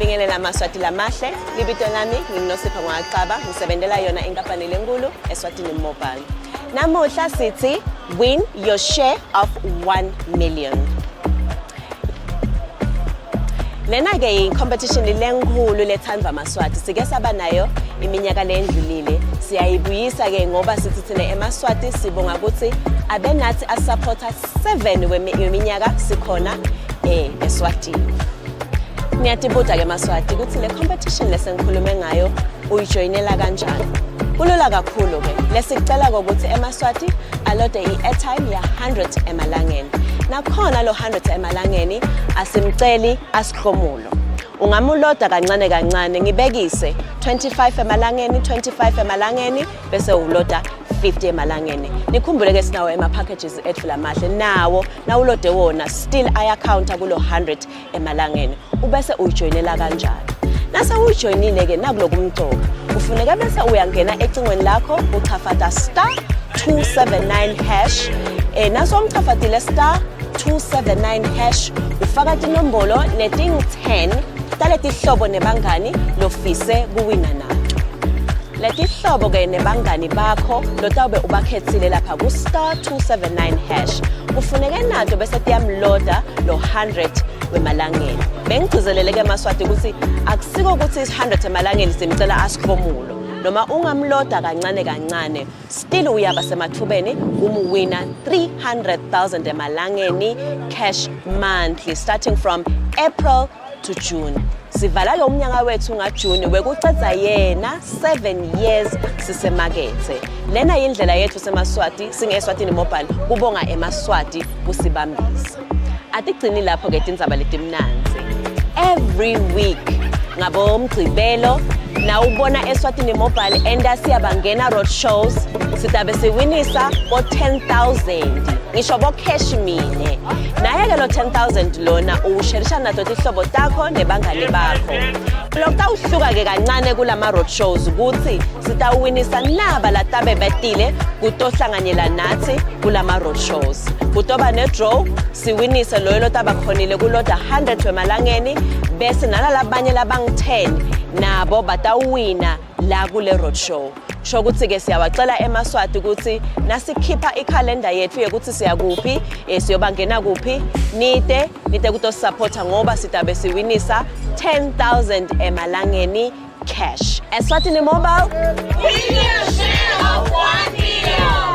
Ngiyabingelela amaswati lamahle, libito lami ngiNosipho Mwaqaba, ngisebenzela yona inkampani lenkulu eSwatini Mobile. Namuhla sithi win your share of 1 million. Lena ke competition lenkulu lethandwa amaswati sike saba nayo iminyaka lendlulile. Siyayibuyisa ke ngoba sithi thina emaswati sibonga ukuthi abenathi asupporta 7 weminyaka sikhona eSwatini. Ngiyatibuta ke maswati ukuthi le competition lesengikhulume ngayo uyijoinela kanjani. Kulula kakhulu ke. Lesicela ukuthi emaswati alode i-airtime ya 100 emalangeni. Nakhona lo 100 emalangeni asimceli asikhomulo. Ungamuloda kancane kancane ngibekise 25 emalangeni, 25 emalangeni bese uloda 50 emalangeni. Nikhumbule ke sinawo ema packages ethu lamahle nawo nawulode wona still ayacounta kulo 100 emalangeni. Ubese uyijoinela kanjani. Nasa uyijoinile ke nakulokumcoka. Kufuneka bese uyangena ecingweni lakho uchafata *279#. Naso umchafatile *279#, ufaka inombolo leting 10 taletihlobo nebangani lofise kuwina nato. Letihlobo ke nebangani bakho lotawube ubakhethile lapha ku *279#. Kufuneke nato bese tiyamloda lo 100 wemalangeni. Bengigcizelele ke maswati ukuthi akusiko ukuthi 100 emalangeni simcela asikhomulo. Noma ungamloda kancane kancane still uyaba semathubeni umuwina 300,000 emalangeni cash monthly starting from April to June. Sivala lo mnyaka wethu ngaJune wekucedza yena 7 years sisemakethe. Lena indlela yethu semaswati singeSwatini Mobile kubonga emaswati kusibambisa. Atigcini lapho ke tindzaba letimnanzi. Every week ngabo Mgcibelo na ubona eSwatini Mobile enda siyabangena road shows sitabe siwinisa bo 10,000 ngisho bo cash mine. Naye ke lo 10,000 lona usherisha nato tihlobo takho nebangani bakho. Lokutawuhluka ke kancane kulama road shows ukuthi sitawinisa naba latabe betile kutohlanganyela nathi kulama road shows. Kutoba ne draw siwinise loyo lotaba khonile kuloda 100 wemalangeni bese nalabanye labang 10 nabo batawina la kule road show. Sho ukuthi ke siyawacela emaswati ukuthi nasikhipha ikhalenda yethu ukuthi siyakuphi siyobangena kuphi nite kutosupporta ngoba sitabe siwinisa 10,000 emalangeni cash. eSwatini Mobile, win your share of 1 million.